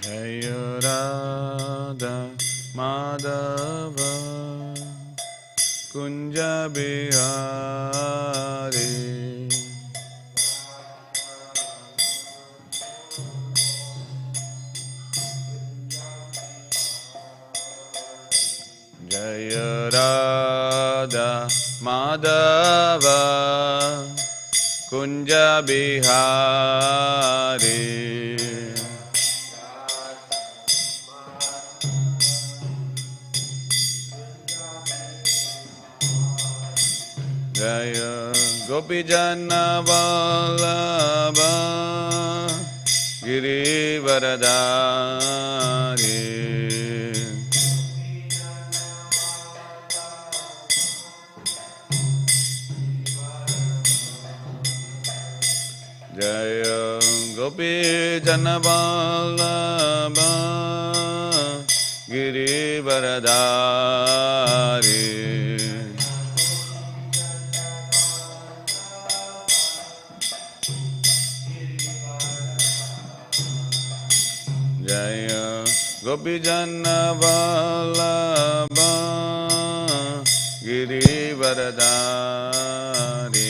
Jaya Radha Madhava Kunja Bihari Jaya Radha Madhava Kunja Bihari Jaya Gopijana Vallabha Girivaradari Jaya Gopijana Vallabha Girivaradari Jaya Gopijana Vallabha Girivaradari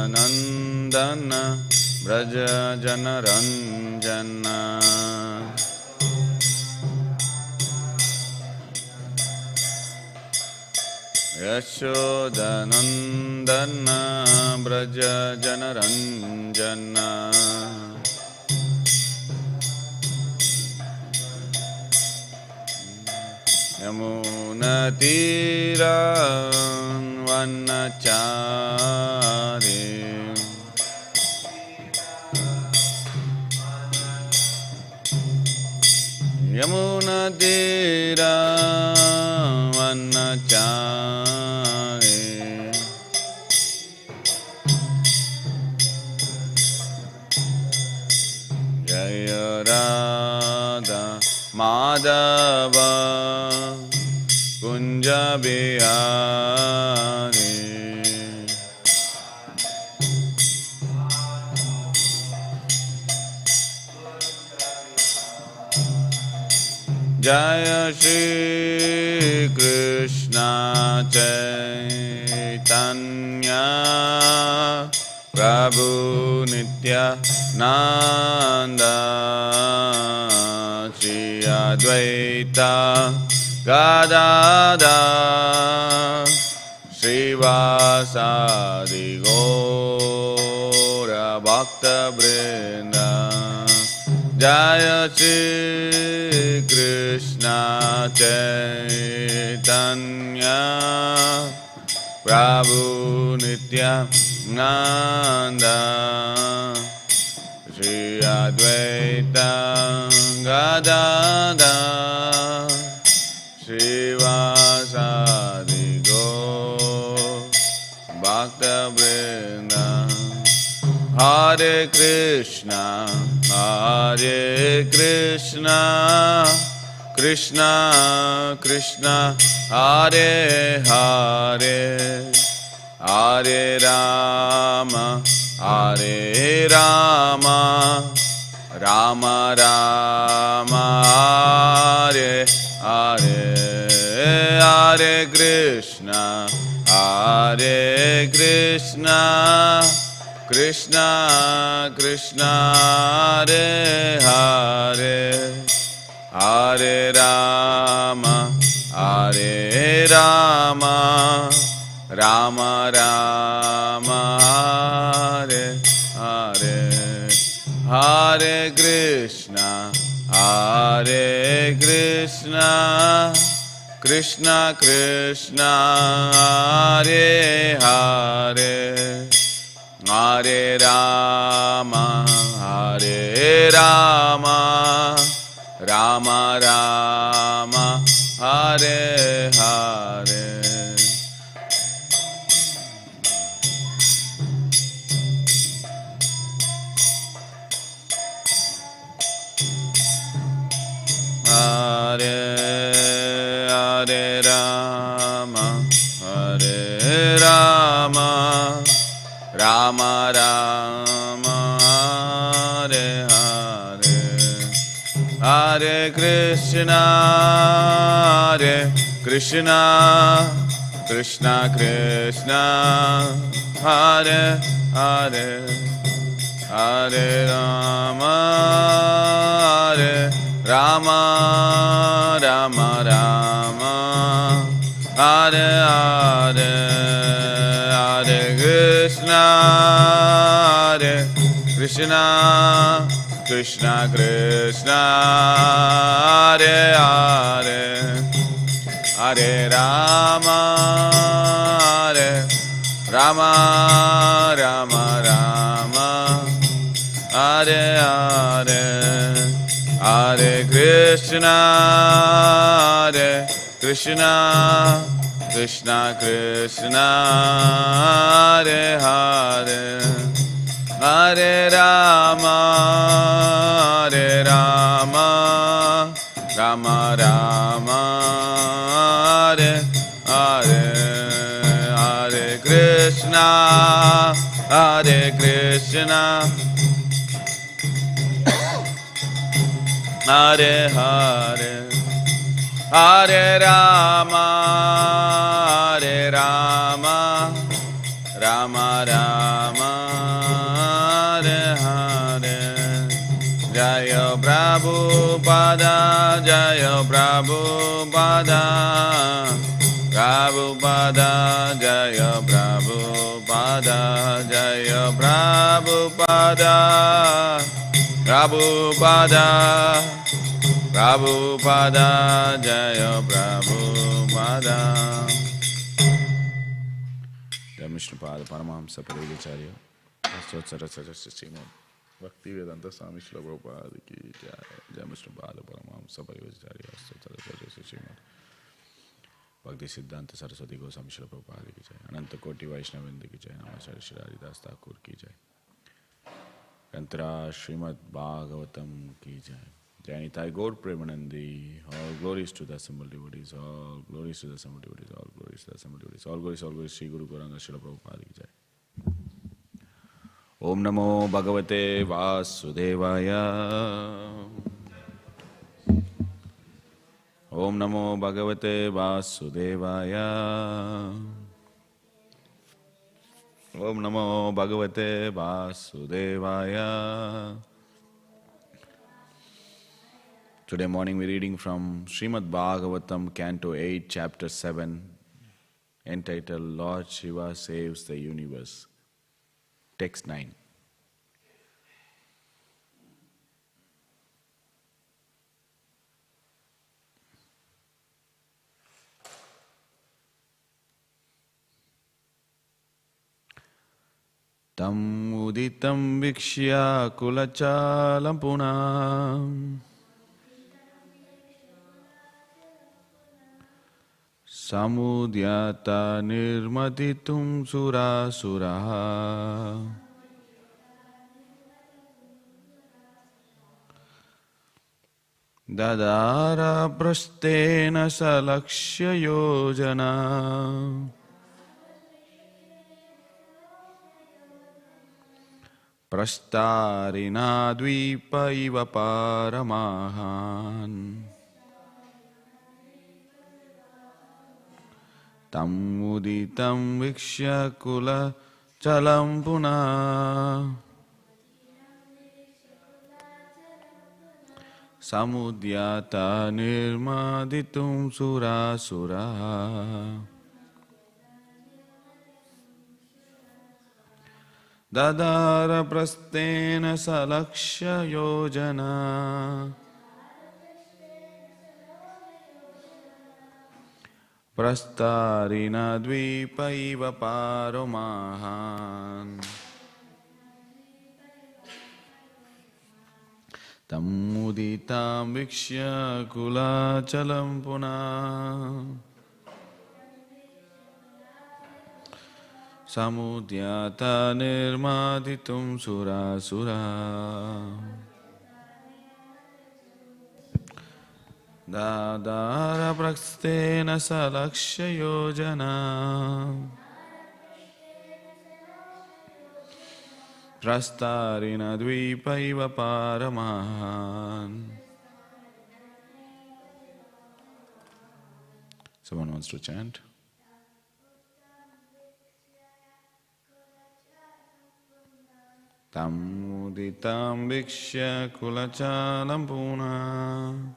Yashodanandana Braja Janaranjana Yashodanandana Braja Janaranjana Yamuna Tira Vanachari Yamuna Tira Vanachari Jaya Radha Madhava Kunja Bihari Jaya Shri Krishna Chaitanya Prabhu Nitya Nanda Shri Advaita Gadada Srivasadi Gaura Bhakta Vrinda Jaya Shri Krishna Chaitanya Prabhu Nitya Nanda Shri Advaita Gadada Srivasadi Gaura Bhakta Vrinda Hare Krishna Krishna Krishna Hare Hare Hare Rama Rama Rama Hare Hare Hare Krishna Krishna Krishna Hare Hare Hare Rama Rama Rama Hare Hare Hare Krishna Krishna Krishna Hare Hare Hare Rama Rama Rama Hare Hare Hare Hare Rama Rama Hare Hare Hare Krishna Krishna Krishna Krishna Hare Hare Hare Rama Rama Rama Rama Hare Hare Hare Krishna Krishna Krishna Krishna Hare Hare Hare Rama Rama Rama Rama Hare Hare Hare Krishna Krishna Krishna Krishna Hare Hare Hare Rama Rama Rama Rama Hare Hare Hare Krishna Krishna Hare Hare Hare Rama Rama Rama Rama Hare Hare Jaya Prabhupada Jaya Prabhupada Prabhupada Jaya Prabhupada Jaya Prabhupada Prabhupada Prabhupada Jaya Prabhupada Jai Vishnu Pada Paramahamsa Parivacharya Saraswati Śrīmad Bhaktivedanta Swami Prabhupada ki Jai Jai Vishnu Pada Paramahamsa Parivacharya Saraswati Śrīmad Bhaktivedanta Saraswati Goswami Prabhupada ki Jai Ananta Koti Vaishnavinda ki Jai Namaskar Shri Haridas Thakur ki Jai Kantra Śrīmad Bhāgavatam ki Jai Jai Gaur Premanandi, all glories to the assembled devotees, all glories to the assembled devotees, all glories to the assembled devotees, all glories, Shri Guru Gauranga Srila Prabhupada ki Jai. Om Namo Bhagavate Vasudevaya. Om Namo Bhagavate Vasudevaya. Om Namo Bhagavate Vasudevaya. Today morning we are reading from Śrīmad Bhāgavatam, Canto 8, Chapter 7, entitled Lord Shiva Saves the Universe. Text 9. Tam uditam vikshya kulachalam punam Samudyata nirmaditum surasuraha Dadara prastena salakshya yojana Prastarina dvipa iva paramahan Tam uditam vikshya kula chalam puna Samudyata nirmaditum surasura Dadara prastena salakshya yojana Prastarina dvipa iva paromahan Tamuditam vikshya kulachalam puna Samudyata nirmaditum surasura Dadara prastena salakshya yojana Prastarina dvipaiva paramahan. Someone wants to chant? Tam uditam vikshya kulachalam puna.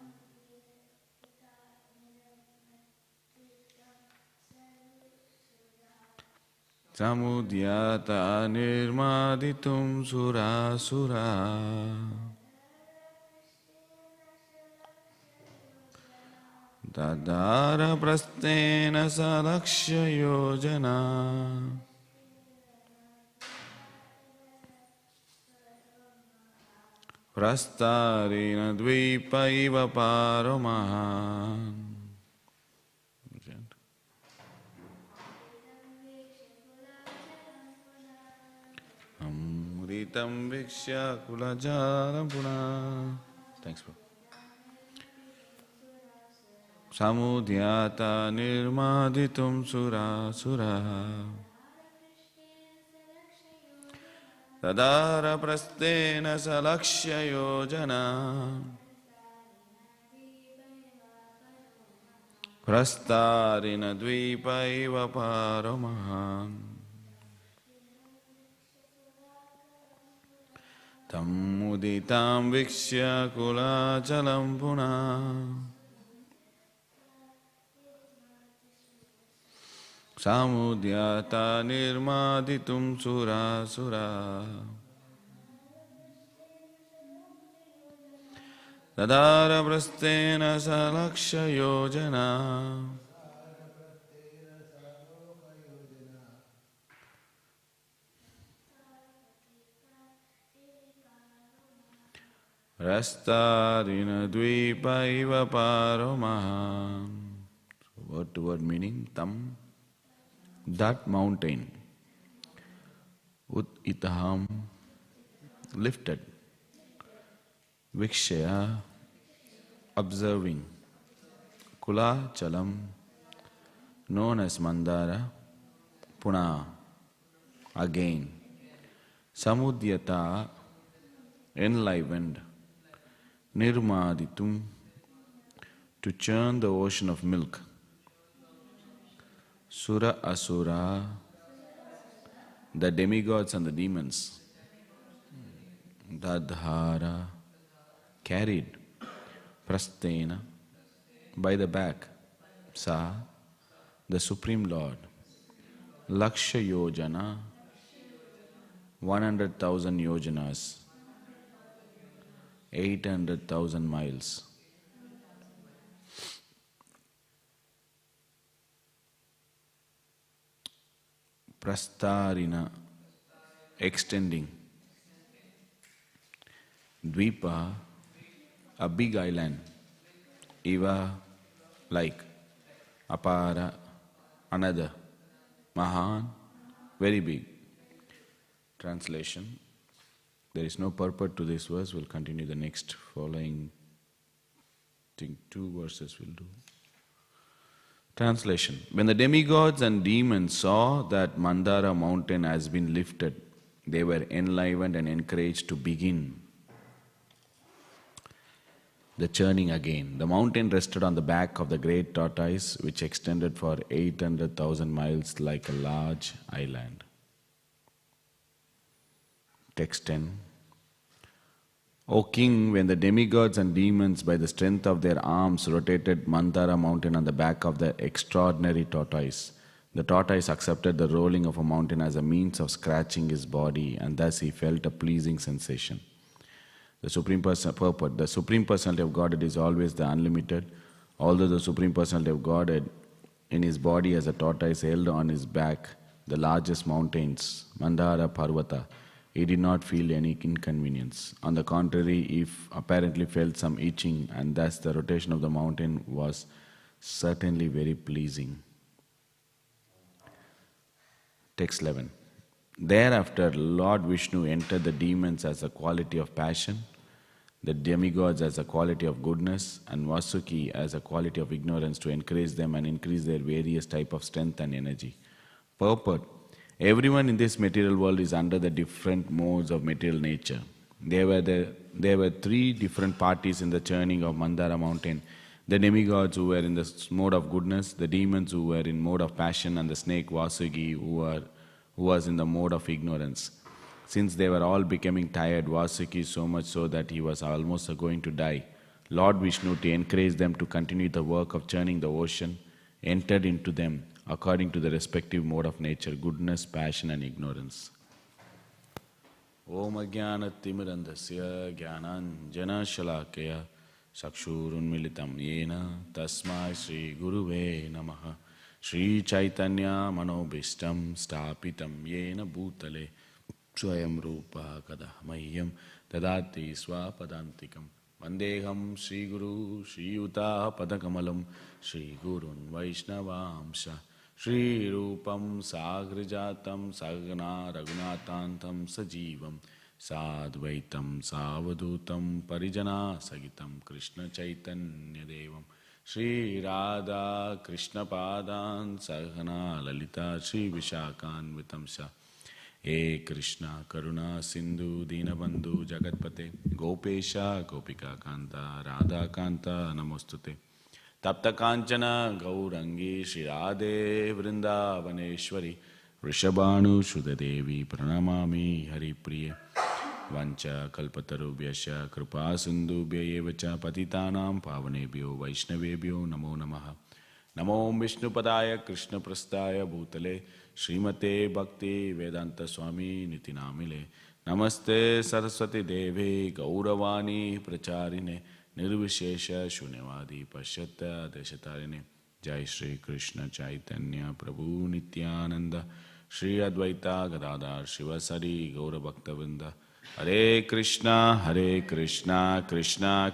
Samudyata nirmaditum sura sura. Dadara prastena salakshya yojana. Prastarina dvipaiva paramahan. Amritam vikshya kulajaram puna. Thanks, bro. Samudyata nirmaditum sura sura. Tadara prastena salakshya yojana. Prastarina dvipaiva paramahan. Tam uditam vikshya kulachalam puna. Samudyata nirmaditum sura sura. Tadara prastena salakshya yojana. Rastarina dvipaiva paramahan. Word to word meaning, tam, that mountain, ut itaham, lifted, vikshaya, observing, kula chalam, known as Mandara, puna, again, samudyata, enlivened, nirmaditum, to churn the ocean of milk, Sura Asura, the demigods and the demons. Dadhara, carried. Prastena, by the back. Sa, the Supreme Lord. Laksha Yojana, 100,000 yojanas. 800,000 miles. Prastarina, extending. Dvipa, a big island. Iva, like. Apara, another. Mahan, very big. Translation. There is no purport to this verse. We'll continue the next following. I think 2 verses will do. Translation. When the demigods and demons saw that Mandara mountain has been lifted, they were enlivened and encouraged to begin the churning again. The mountain rested on the back of the great tortoise, which extended for 800,000 miles like a large island. Text 10. O king, when the demigods and demons by the strength of their arms rotated Mandara mountain on the back of the extraordinary tortoise, the tortoise accepted the rolling of a mountain as a means of scratching his body, and thus he felt a pleasing sensation. The Supreme Purport. The Supreme Personality of Godhead is always the unlimited. Although the Supreme Personality of Godhead in his body as a tortoise held on his back the largest mountains, Mandara Parvata, he did not feel any inconvenience. On the contrary, he apparently felt some itching, and thus the rotation of the mountain was certainly very pleasing. Text 11. Thereafter, Lord Vishnu entered the demons as a quality of passion, the demigods as a quality of goodness, and Vasuki as a quality of ignorance to encourage them and increase their various type of strength and energy. Purport. Everyone in this material world is under the different modes of material nature. There were three different parties in the churning of Mandara mountain. The demigods who were in the mode of goodness, the demons who were in mode of passion, and the snake Vasuki who was in the mode of ignorance. Since they were all becoming tired, Vasuki so much so that he was almost going to die, Lord Vishnu, to encourage them to continue the work of churning the ocean, entered into them according to the respective mode of nature, goodness, passion and ignorance. Om Ajnana Timirandasya Jnananjana Shalakaya Sakshurunmilitam Yena Tasmai Sri Guruve Namaha Sri Chaitanya Manobishtam Stapitam Yena Bhutale Swayam Rupa Kadamayyam Dadati Swapadantikam Vandeham Sri Guru Sri Yuta Padakamalam Sri Gurun Vaishnavamsha Sri Rupam Sagrijatam Sagana Raghunathantam Sajivam Sadvaitam Savadutam Parijana Sagitam Krishna Chaitanya Devam Sri Radha Krishna Padan Sagana Lalita Sri Vishakan Vitamsha He Krishna Karuna Sindhu Dinabandhu Jagatpate Gopesha Gopika Kanta Radha Kanta Namostute Tapta Kanchana Gaurangi Shri Radhe Vrindavaneshwari Rishabhanu Shudadevi Pranamami Hari Priya Vancha Kalpatarubhyasya Kripa Sindhubhya Evacha Patitanam Pavanebhyo Vaishnavebhyo Namo Namaha Namo Vishnu Padaya Krishna Prastaya Bhutale Śrīmate Bhaktivedanta Swami Nitinamile Namaste Saraswati Deve Gauravani Pracharine Nirvishesha Shunyavadi Pashyata Deshatarine Jai Shri Krishna Chaitanya Prabhu Nityananda Shri Advaita Gadadhar Shivasari Gaura Bhaktavinda Hare Krishna Krishna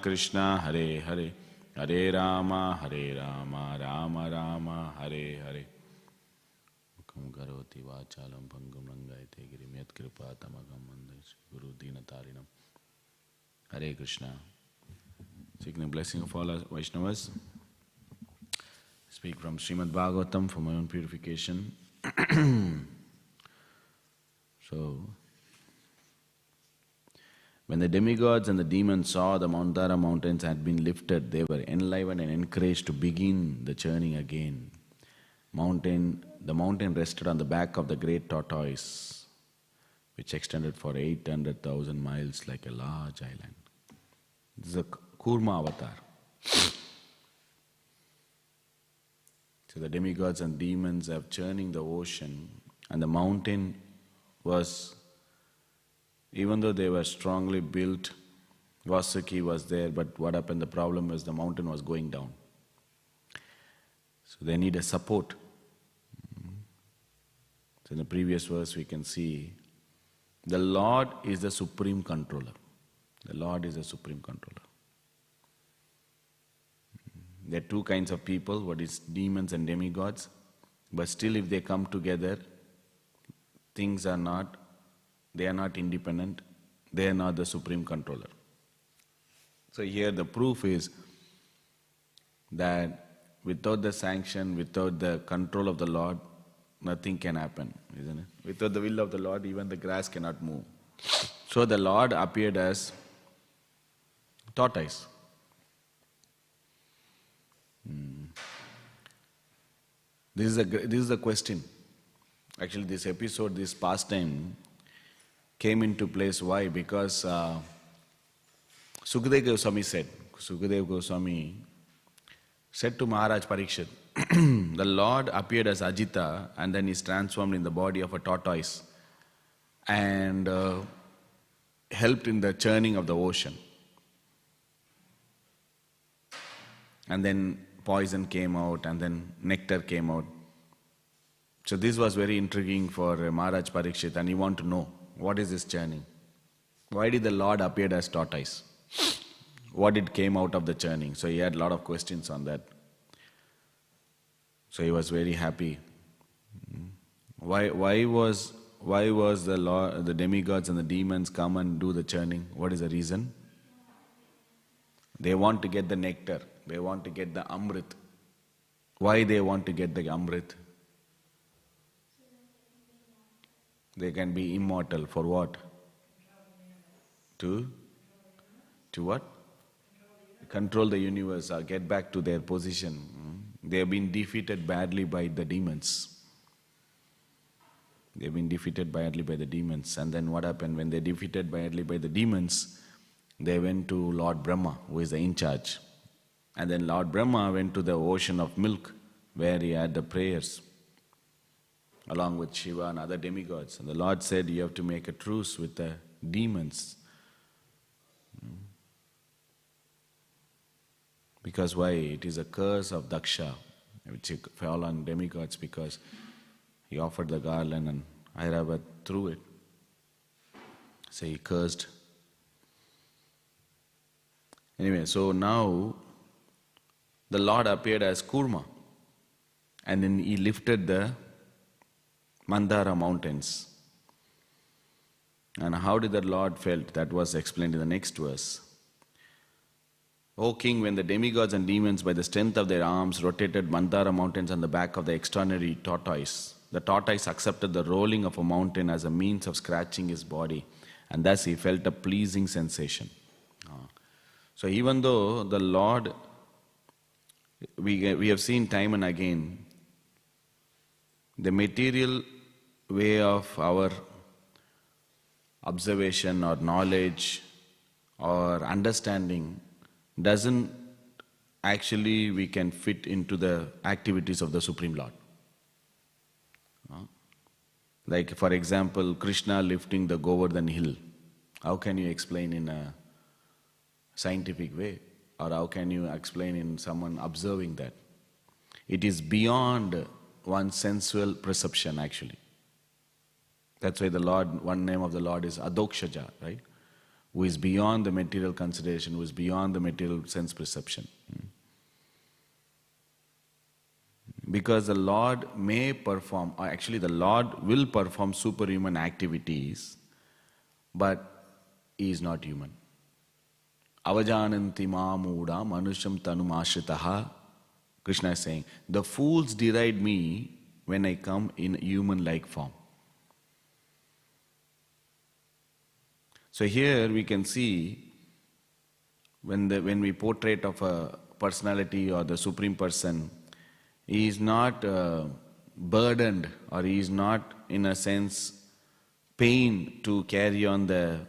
Krishna Hare Hare Hare Rama Rama Rama Hare Hare Mukam Karoti Vachalam Pangam Rangaite Girim Yat Kripa Tamagam Mandai Guru Dina Tarinam Hare Krishna. Seeking the blessing of all our Vaishnavas. Speak from Śrīmad Bhāgavatam for my own purification. So, when the demigods and the demons saw the Mandara mountains had been lifted, they were enlivened and encouraged to begin the churning again. The mountain rested on the back of the great tortoise, which extended for 800,000 miles like a large island. This is a kurma avatar. So the demigods and demons have churning the ocean, and the mountain was, even though they were strongly built, Vasuki was there, but what happened, the problem was the mountain was going down. So they need a support. So in the previous verse we can see, the Lord is the supreme controller. The Lord is the supreme controller. There are two kinds of people, what is demons and demigods, but still if they come together, things are not, they are not independent, they are not the supreme controller. So here the proof is that without the sanction, without the control of the Lord, nothing can happen, isn't it? Without the will of the Lord, even the grass cannot move. So the Lord appeared as tortoise. This is a question. Actually, this episode, this pastime, came into place. Why? Because Sukadeva Goswami said to Maharaj Parikshit, the Lord appeared as Ajita and then is transformed in the body of a tortoise and helped in the churning of the ocean. And then poison came out and then nectar came out. So this was very intriguing for Maharaj Parikshit, and he wanted to know, what is this churning? Why did the Lord appear as tortoise? What did came out of the churning? So he had a lot of questions on that. So he was very happy. Why was the Lord, the demigods and the demons come and do the churning? What is the reason? They want to get the nectar. They want to get the Amrit. Why they want to get the Amrit? They can be immortal. For what? To what? Control the universe or get back to their position. They have been defeated badly by the demons. They have been defeated badly by the demons. And then what happened? When they defeated badly by the demons, they went to Lord Brahma, who is the in charge. And then Lord Brahma went to the ocean of milk, where he had the prayers, along with Shiva and other demigods. And the Lord said, you have to make a truce with the demons. Because why? It is a curse of Daksha, which fell on demigods because he offered the garland and Airavat threw it. So he cursed. Anyway, so now the Lord appeared as Kurma, and then he lifted the Mandara mountains. And how did the Lord felt? That was explained in the next verse. O king, when the demigods and demons by the strength of their arms rotated Mandara mountains on the back of the extraordinary tortoise, the tortoise accepted the rolling of a mountain as a means of scratching his body, and thus he felt a pleasing sensation. So even though the Lord, we have seen time and again, the material way of our observation or knowledge or understanding doesn't actually we can fit into the activities of the Supreme Lord. Like for example, Krishna lifting the Govardhan hill. How can you explain in a scientific way? Or how can you explain in someone observing that? It is beyond one's sensual perception actually. That's why the Lord, one name of the Lord is Adokshaja, right? Who is beyond the material consideration, who is beyond the material sense perception. Because the Lord may perform, or actually the Lord will perform superhuman activities, but He is not human. Avajananti māmuda manusham tanum ashritaha. Krishna is saying, the fools deride me when I come in human-like form. So here we can see when we portrait of a personality or the Supreme Person, he is not burdened, or he is not in a sense pain to carry on the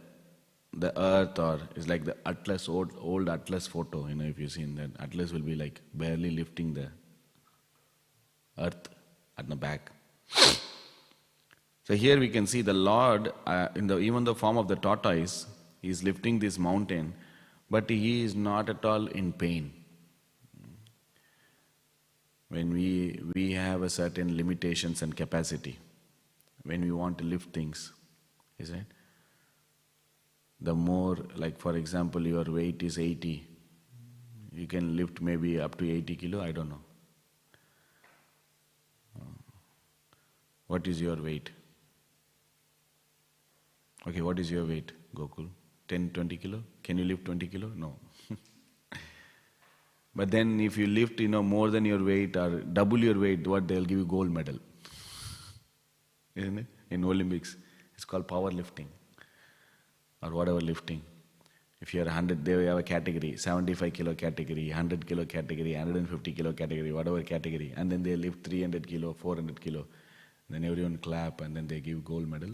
earth, or it's like the Atlas, old Atlas photo, if you've seen that, Atlas will be like barely lifting the earth at the back. So here we can see the Lord, even the form of the tortoise, He is lifting this mountain, but He is not at all in pain. When we have a certain limitations and capacity, when we want to lift things, is it? The more, like for example, your weight is 80, you can lift maybe up to 80 kilo, I don't know. What is your weight? Okay, what is your weight, Gokul? 10, 20 kilo? Can you lift 20 kilo? No. But then if you lift, more than your weight or double your weight, they'll give you gold medal. Isn't it? In Olympics. It's called power lifting. Or whatever lifting. If you're 100, they have a category, 75 kilo category, 100 kilo category, 150 kilo category, whatever category. And then they lift 300 kilo, 400 kilo. Then everyone clap and then they give gold medal.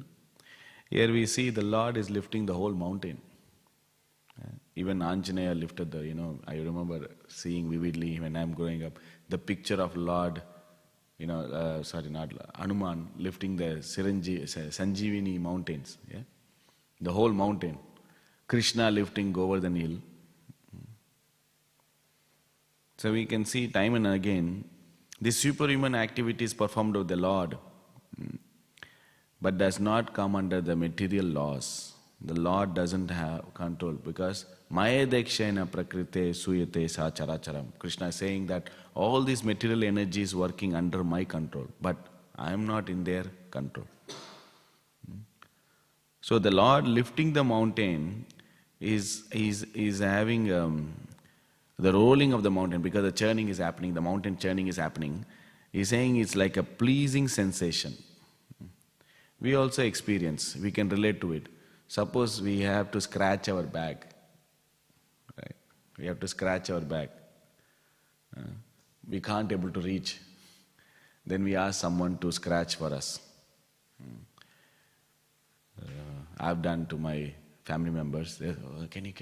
Here we see the Lord is lifting the whole mountain. Even Anjaneya lifted I remember seeing vividly when I'm growing up, the picture of Lord, Hanuman lifting the Sanjeevani mountains. Yeah? The whole mountain. Krishna lifting Govardhan hill. So we can see time and again, this superhuman activity is performed of the Lord, but does not come under the material laws. The Lord doesn't have control because Maya Dekshena Prakrite Suyate Sa Characharam. Krishna is saying that all this material energy is working under my control, but I am not in their control. So the Lord lifting the mountain is having the rolling of the mountain, because the churning is happening, the mountain churning is happening. He's saying it's like a pleasing sensation. we also experience, we can relate to it. Suppose we have to scratch our back, right? We have to scratch our back. We can't able to reach. Then we ask someone to scratch for us. I've done to my family members. Can you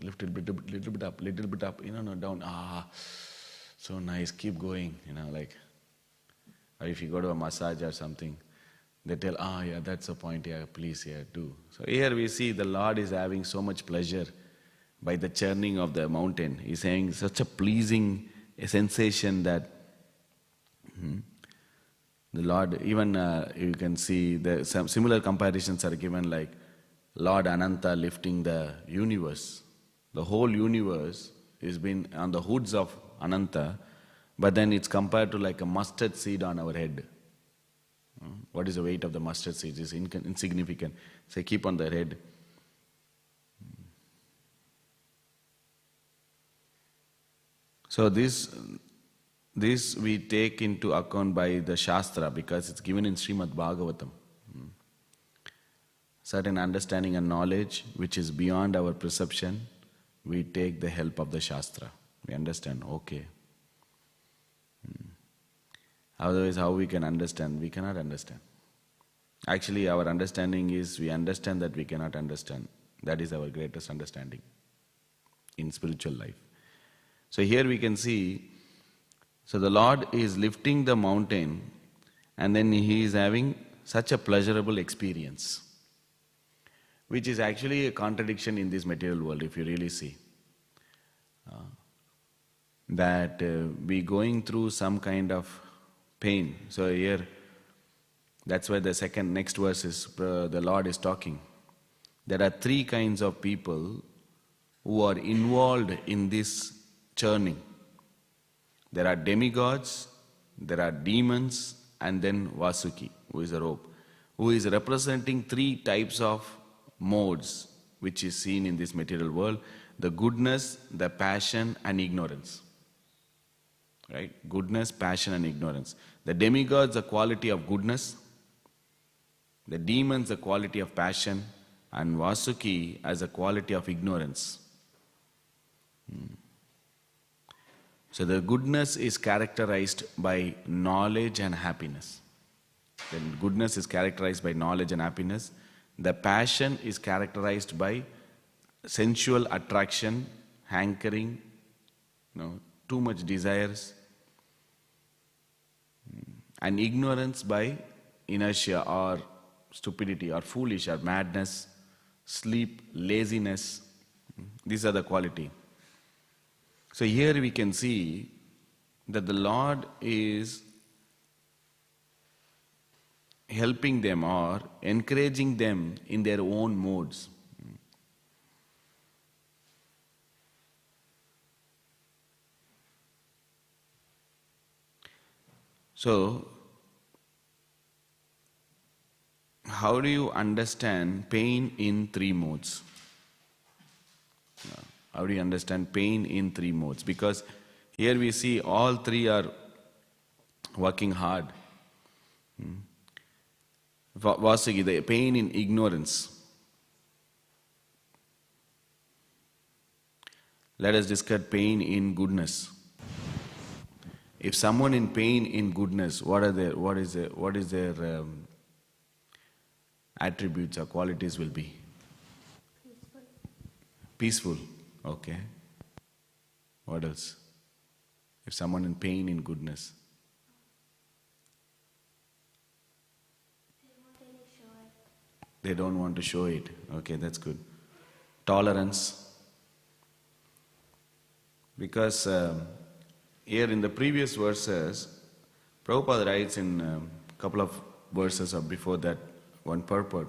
lift it little bit up, no, down. So nice, keep going, like. Or if you go to a massage or something, they tell, yeah, that's the point, yeah, please, yeah, do. So here we see the Lord is having so much pleasure by the churning of the mountain. He's having such a pleasing sensation that the Lord, even you can see some similar comparisons are given, like Lord Ananta lifting the universe. The whole universe is been on the hoods of Ananta, but then it's compared to like a mustard seed on our head. What is the weight of the mustard seed? It's insignificant. So keep on the head. So this we take into account by the Shastra because it's given in Śrīmad Bhāgavatam. Certain understanding and knowledge which is beyond our perception, we take the help of the Shastra. We understand, okay. Otherwise, how we can understand? We cannot understand. Actually, our understanding is we understand that we cannot understand. That is our greatest understanding in spiritual life. So here we can see, so the Lord is lifting the mountain and then He is having such a pleasurable experience, which is actually a contradiction in this material world if you really see. That we going through some kind of pain. So here, that's why the next verse is, the Lord is talking. There are three kinds of people who are involved in this churning. There are demigods, there are demons, and then Vasuki, who is a rope, who is representing three types of modes which is seen in this material world: the goodness, the passion, and ignorance. Right? Goodness, passion, and ignorance. The demigods, the quality of goodness; the demons, the quality of passion; and Vasuki as a quality of ignorance. So the goodness is characterized by knowledge and happiness. Then goodness is characterized by knowledge and happiness. The passion is characterized by sensual attraction, hankering, too much desires, and ignorance by inertia or stupidity or foolish or madness, sleep, laziness. These are the quality. So here we can see that the Lord is helping them or encouraging them in their own modes. So, how do you understand pain in three modes? How do you understand pain in three modes? Because here we see all three are working hard. Vasuki, the pain in ignorance. Let us discuss pain in goodness. If someone in pain in goodness, what is their attributes or qualities will be? Peaceful. Okay. What else? If someone in pain in goodness. They don't want to show it. Okay, that's good. Tolerance. Because here in the previous verses, Prabhupada writes in a couple of verses or before that, one purport.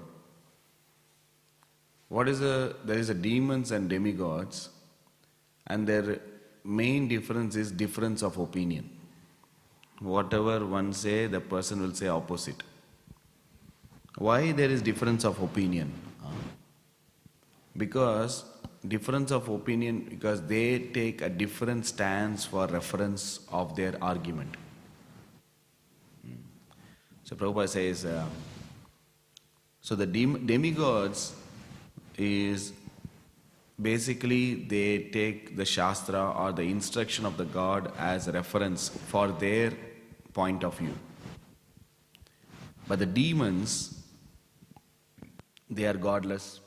There is a demons and demigods, and their main difference is difference of opinion. Whatever one say, the person will say opposite. Why there is difference of opinion? Because difference of opinion, because they take a different stance for reference of their argument. So Prabhupada says, So the demigods is basically they take the Shastra or the instruction of the God as a reference for their point of view. But the demons, they are godless.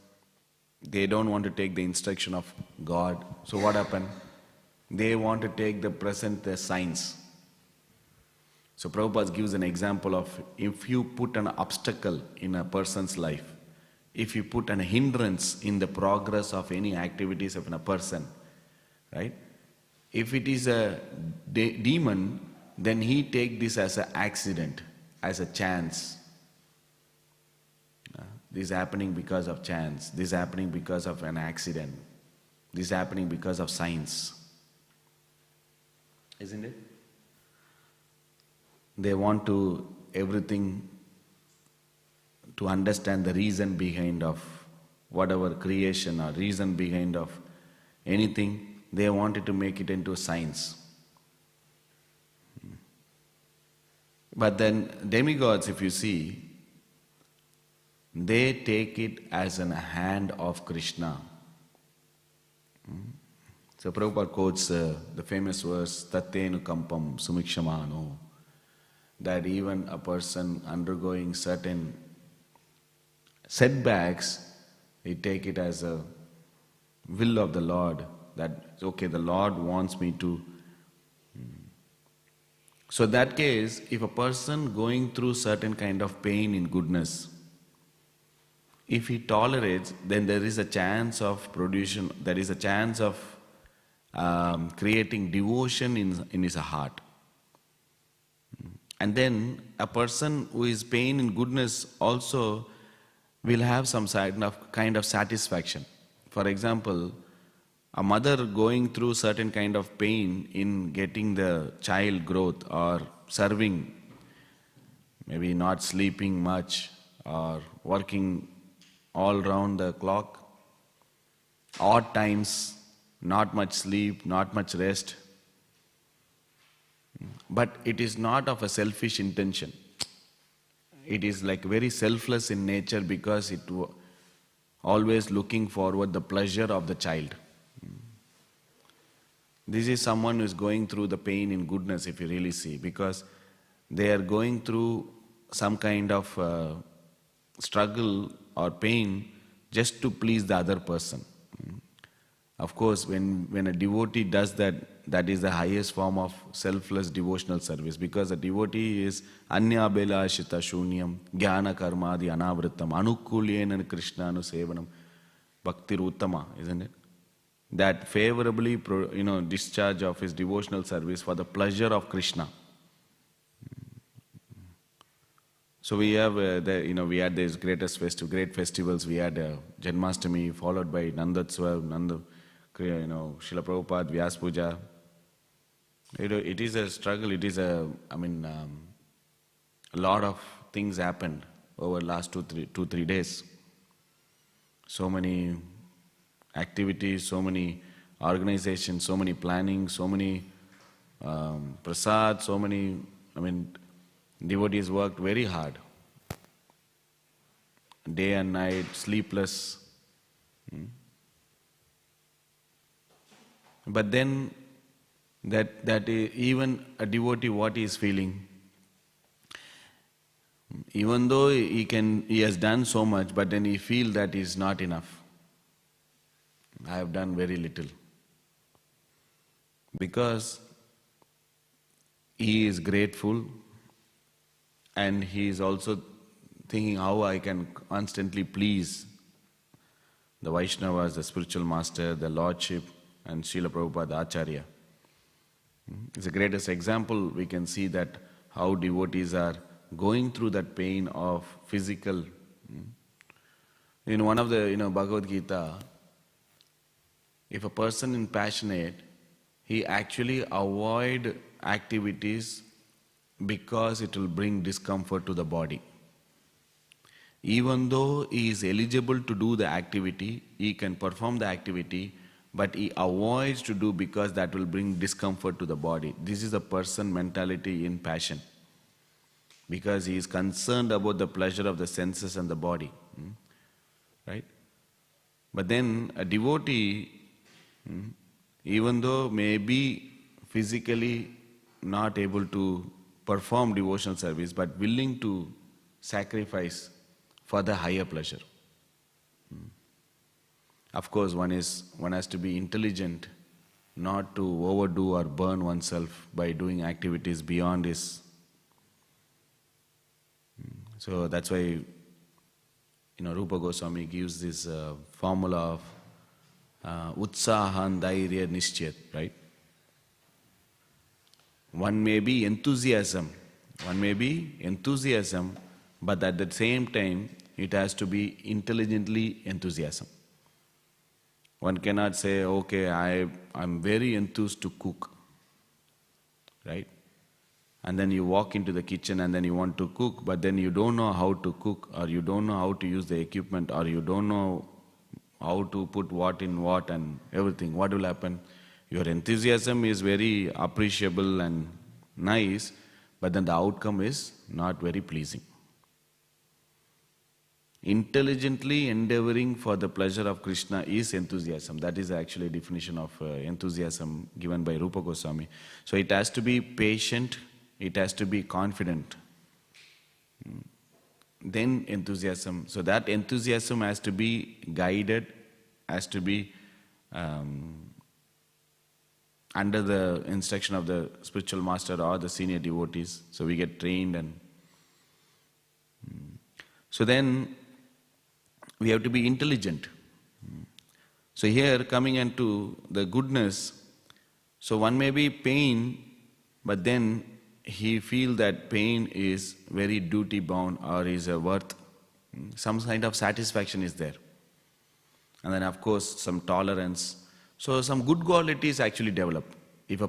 They don't want to take the instruction of God. So what happened? They want to take the present science. So Prabhupada gives an example of if you put an obstacle in a person's life, if you put an hindrance in the progress of any activities of a person, right? If it is a demon, then he take this as an accident, as a chance. This is happening because of chance. This is happening because of an accident. This is happening because of science. Isn't it? They want to everything to understand the reason behind of whatever creation or reason behind of anything. They wanted to make it into science. But then demigods, if you see, they take it as a hand of Krishna. So Prabhupada quotes the famous verse, Tattenu kampam sumikshamano, that even a person undergoing certain setbacks, they take it as a will of the Lord, that okay, the Lord wants me to. So in that case, if a person going through certain kind of pain in goodness, if he tolerates, then there is a chance of production, there is a chance of creating devotion in his heart. And then a person who is pain in goodness also will have some kind of satisfaction. For example, a mother going through certain kind of pain in getting the child growth or serving, maybe not sleeping much or working all round the clock, odd times, not much sleep, not much rest. But it is not of a selfish intention. It is like very selfless in nature because it always looking forward the pleasure of the child. This is someone who is going through the pain in goodness, if you really see, because they are going through some kind of struggle or pain just to please the other person. Of course, when a devotee does that, that is the highest form of selfless devotional service, because a devotee is anyabhelashita shunyam jnana karmadi anavrittam anukulyena Krishna anusevanam bhaktir uttama, isn't it? That favorably discharge of his devotional service for the pleasure of Krishna. So we have we had these great festivals. We had Janmashtami followed by Nandatswa, Srila Prabhupada, Vyas Puja. It is a struggle. It is a lot of things happened over the last 2-3 days. So many activities, so many organizations, so many planning, so many prasad, so many, devotees worked very hard. Day and night, sleepless. But then, that even a devotee, what he is feeling, even though he has done so much, but then he feels that is not enough. I have done very little. Because he is grateful and he is also thinking how I can constantly please the Vaishnavas, the spiritual master, the Lordship, and Srila Prabhupada Acharya. It's the greatest example. We can see that how devotees are going through that pain of physical. In one of the Bhagavad Gita, if a person is passionate, he actually avoid activities because it will bring discomfort to the body. Even though he is eligible to do the activity, he can perform the activity, but he avoids to do because that will bring discomfort to the body. This is a person mentality in passion, because he is concerned about the pleasure of the senses and the body. right? But then a devotee, even though may be physically not able to perform devotional service, but willing to sacrifice for the higher pleasure. Of course, one has to be intelligent, not to overdo or burn oneself by doing activities beyond his. So that's why, Rupa Goswami gives this formula of utsahan dairya nischet, right? One may be enthusiasm, but at the same time, it has to be intelligently enthusiasm. One cannot say, okay, I'm very enthused to cook, right? And then you walk into the kitchen and then you want to cook, but then you don't know how to cook, or you don't know how to use the equipment, or you don't know how to put what in what and everything. What will happen? Your enthusiasm is very appreciable and nice, but then the outcome is not very pleasing. Intelligently endeavoring for the pleasure of Krishna is enthusiasm. That is actually a definition of enthusiasm given by Rupa Goswami. So it has to be patient, it has to be confident. Then enthusiasm. So that enthusiasm has to be guided, has to be under the instruction of the spiritual master or the senior devotees. So we get trained, and so then we have to be intelligent. So here, coming into the goodness, so one may be pain, but then he feels that pain is very duty bound or is a worth. Some kind of satisfaction is there. And then of course some tolerance. So some good qualities actually develop. If a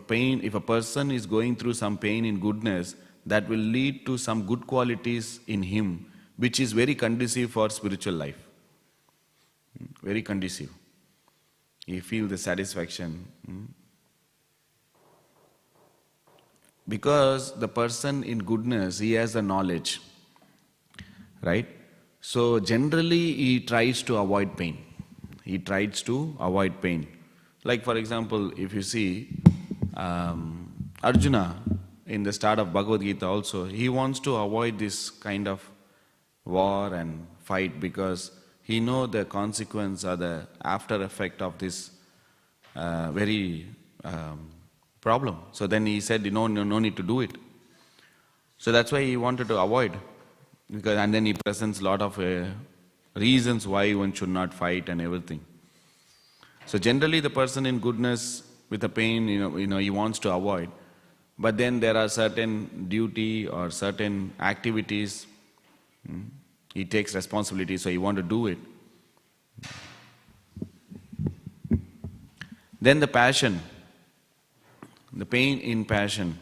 person is going through some pain in goodness, that will lead to some good qualities in him, which is very conducive for spiritual life. Very conducive. You feel the satisfaction. Because the person in goodness, he has the knowledge. Right? So generally he tries to avoid pain. Like for example, if you see Arjuna in the start of Bhagavad Gita also, he wants to avoid this kind of war and fight because he knows the consequence or the after effect of this very problem. So then he said, no need to do it. So that's why he wanted to avoid. And then he presents a lot of reasons why one should not fight and everything. So generally the person in goodness with the pain, he wants to avoid. But then there are certain duty or certain activities, he takes responsibility, so he wants to do it. Then the passion, the pain in passion.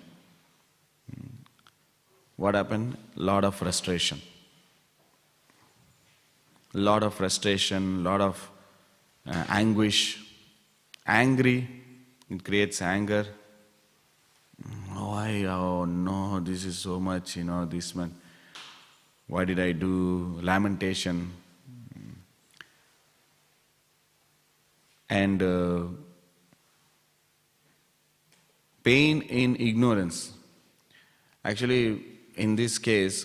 What happened? Lot of frustration. Lot of anguish. Angry, it creates anger. Oh no, this is so much, this man. Why did I do? Lamentation. And pain in ignorance. Actually, in this case,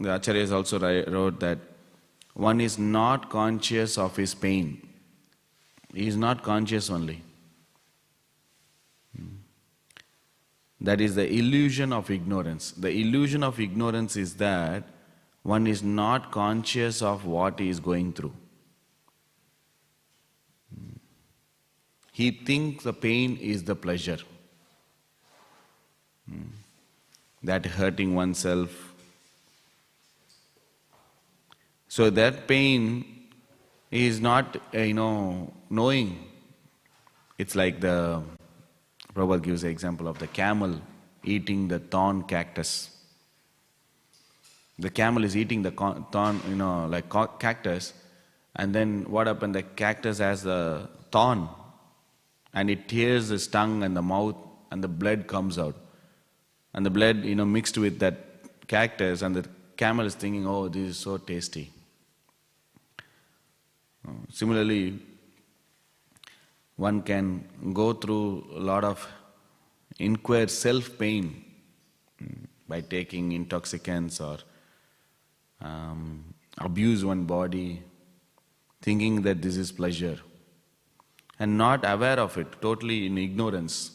the Acharyas also wrote that one is not conscious of his pain. He is not conscious only. That is the illusion of ignorance. The illusion of ignorance is that one is not conscious of what he is going through. He thinks the pain is the pleasure. That hurting oneself. So that pain is not, knowing. It's like the Prabhupada gives the example of the camel eating the thorn cactus. The camel is eating the thorn, like cactus, and then what happened? The cactus has a thorn, and it tears his tongue and the mouth, and the blood comes out. And the blood, mixed with that cactus, and the camel is thinking, oh, this is so tasty. Similarly, one can go through a lot of inquired self-pain by taking intoxicants or abuse one body, thinking that this is pleasure, and not aware of it, totally in ignorance.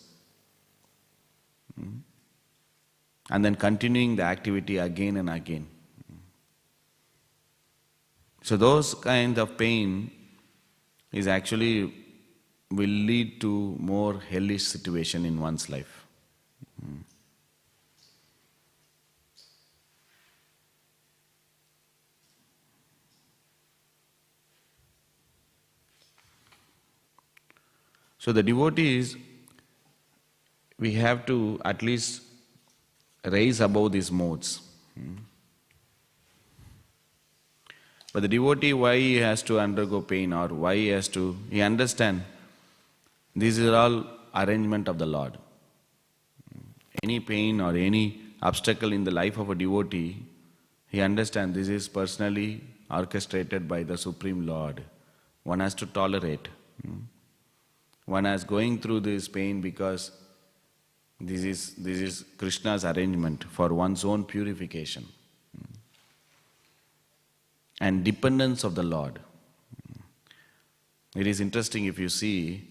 And then continuing the activity again and again. So those kinds of pain is actually will lead to more hellish situation in one's life. So the devotees, we have to at least raise above these modes. But the devotee, why he has to undergo pain, or why he understand this is all arrangement of the Lord. Any pain or any obstacle in the life of a devotee, he understands this is personally orchestrated by the Supreme Lord. One has to tolerate. One is going through this pain because this is Krishna's arrangement for one's own purification and dependence of the Lord. It is interesting if you see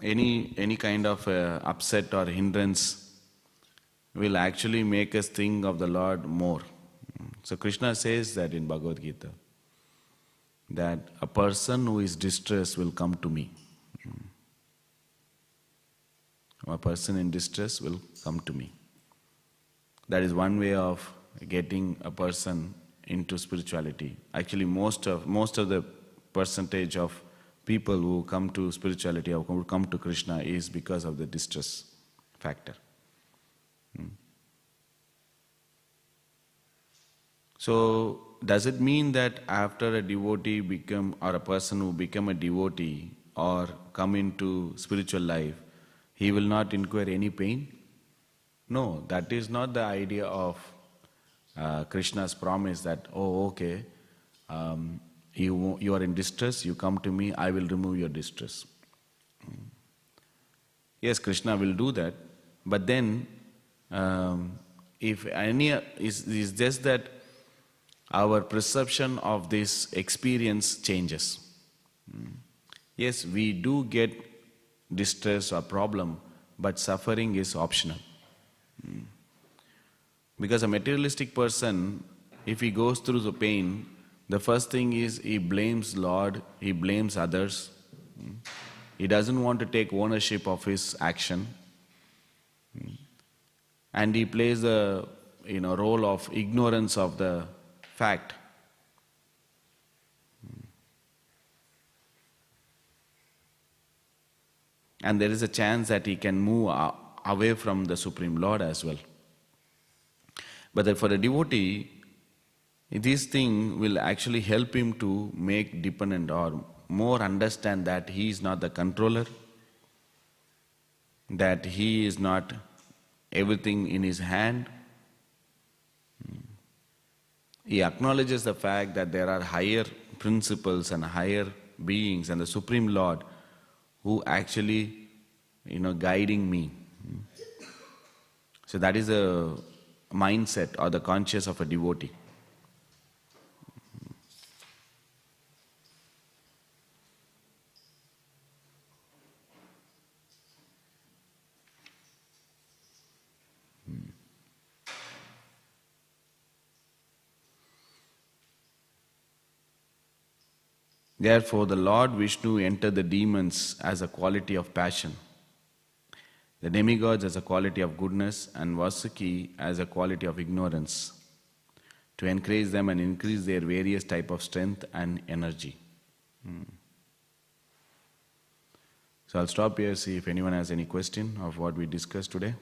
any kind of upset or hindrance will actually make us think of the Lord more. So Krishna says that in Bhagavad Gita, that a person who is distressed will come to me. A person in distress will come to me. That is one way of getting a person into spirituality. Actually, most of the percentage of people who come to spirituality or who come to Krishna is because of the distress factor. So, does it mean that after a devotee or a person who become a devotee or come into spiritual life, he will not incur any pain? No, that is not the idea of Krishna's promise that, oh, okay, you are in distress, you come to me, I will remove your distress. Yes, Krishna will do that, but then if any is just that our perception of this experience changes. Yes, we do get distress or problem, but suffering is optional. Because a materialistic person, if he goes through the pain, the first thing is he blames Lord, he blames others. He doesn't want to take ownership of his action. And he plays the role of ignorance of the fact. And there is a chance that he can move away from the Supreme Lord as well. But for a devotee, this thing will actually help him to make dependent or more understand that he is not the controller, that he is not everything in his hand. He acknowledges the fact that there are higher principles and higher beings and the Supreme Lord who actually, guiding me. So that is the mindset or the conscience of a devotee. Therefore, the Lord Vishnu entered the demons as a quality of passion, the demigods as a quality of goodness, and Vasuki as a quality of ignorance, to encourage them and increase their various type of strength and energy. So I'll stop here, see if anyone has any question of what we discussed today.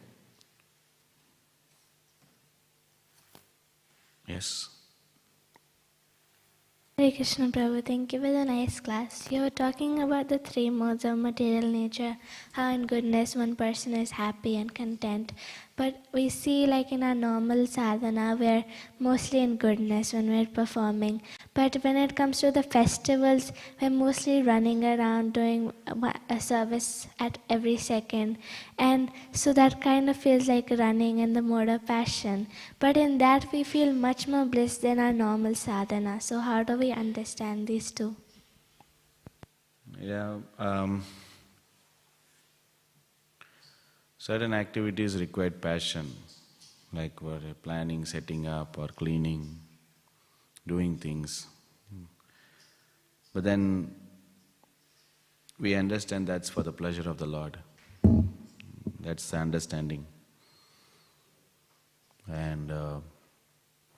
Yes. Hare Krishna Prabhu, thank you for the nice class. You were talking about the three modes of material nature, how in goodness one person is happy and content, But we see like in our normal sadhana, we're mostly in goodness when we're performing. But when it comes to the festivals, we're mostly running around doing a service at every second. And so that kind of feels like running in the mode of passion. But in that we feel much more bliss than our normal sadhana. So how do we understand these two? Yeah, certain activities require passion, like we're planning, setting up or cleaning, doing things. But then we understand that's for the pleasure of the Lord. That's the understanding. And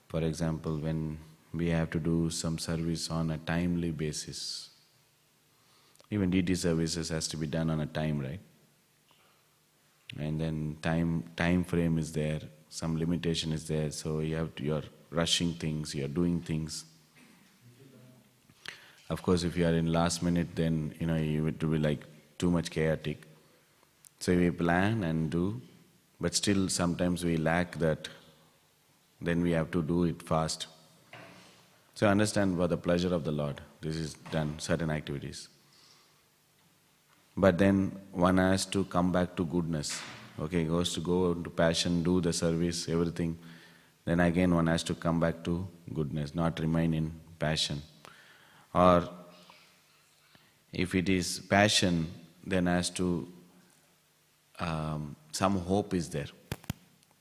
for example, when we have to do some service on a timely basis, even DT services has to be done on a time, right? And then time frame is there, some limitation is there, so you're rushing things, you're doing things. Of course, if you are in last minute, then you it will be like too much chaotic. So we plan and do, but still sometimes we lack that. Then we have to do it fast. So understand, for the pleasure of the Lord, this is done, certain activities. But then one has to come back to goodness. Okay, goes to go into passion, do the service, everything. Then again one has to come back to goodness, not remain in passion. Or if it is passion, then has to, some hope is there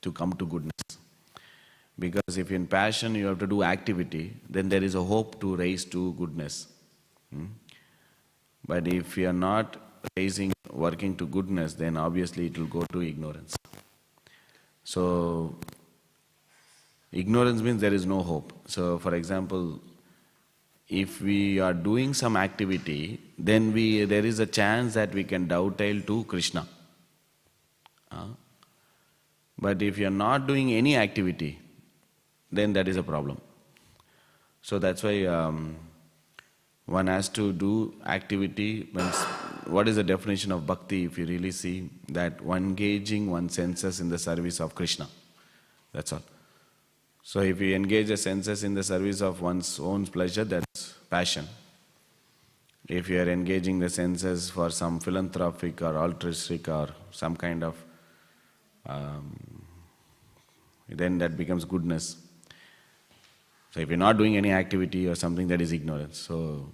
to come to goodness. Because if in passion you have to do activity, then there is a hope to raise to goodness. But if you are not working to goodness, then obviously it will go to ignorance. So, ignorance means there is no hope. So, for example, if we are doing some activity, then there is a chance that we can dovetail to Krishna. But if you are not doing any activity, then that is a problem. So that's why one has to do activity. What is the definition of bhakti? If you really see that, one engaging one's senses in the service of Krishna. That's all. So if you engage the senses in the service of one's own pleasure, that's passion. If you are engaging the senses for some philanthropic or altruistic or some kind of, then that becomes goodness. So if you're not doing any activity or something, that is ignorance. So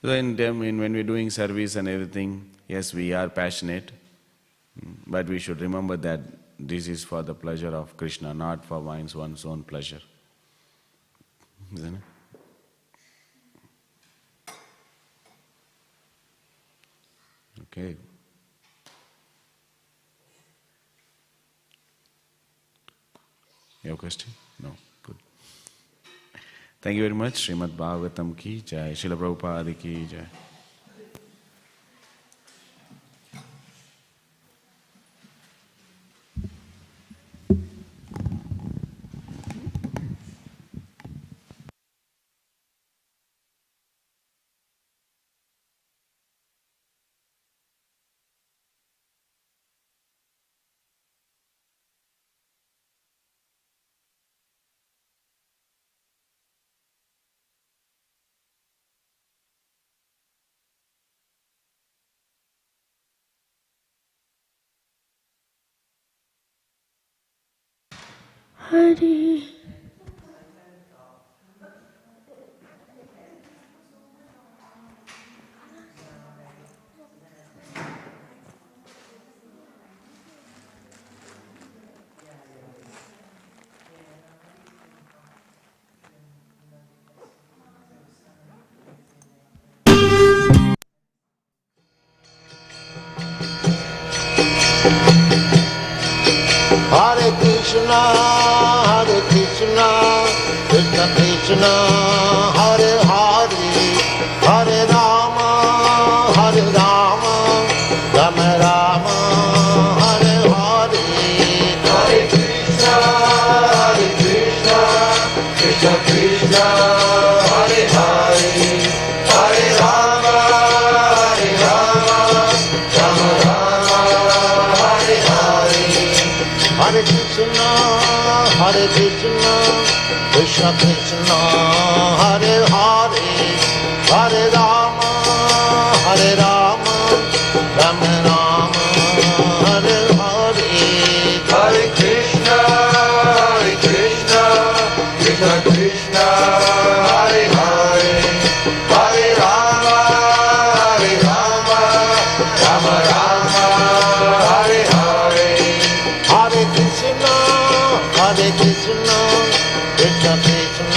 when we're doing service and everything, yes, we are passionate, but we should remember that this is for the pleasure of Krishna, not for one's own pleasure. Isn't it? Okay. You have a question? No. Good. Thank you very much. Śrīmad Bhāgavatam ki jai. Srila Prabhupada ki jai. Hare. Hare Krishna, Krishna Krishna, Hare Hare, Hare Rama, Rama Rama, Hare Hare. Hare Krishna, Krishna Krishna, Hare Hare, Hare Rama, Rama Rama, Hare Hare. Hare Hare Krishna, Krishna Krishna, Hare Hare, Hare Rama.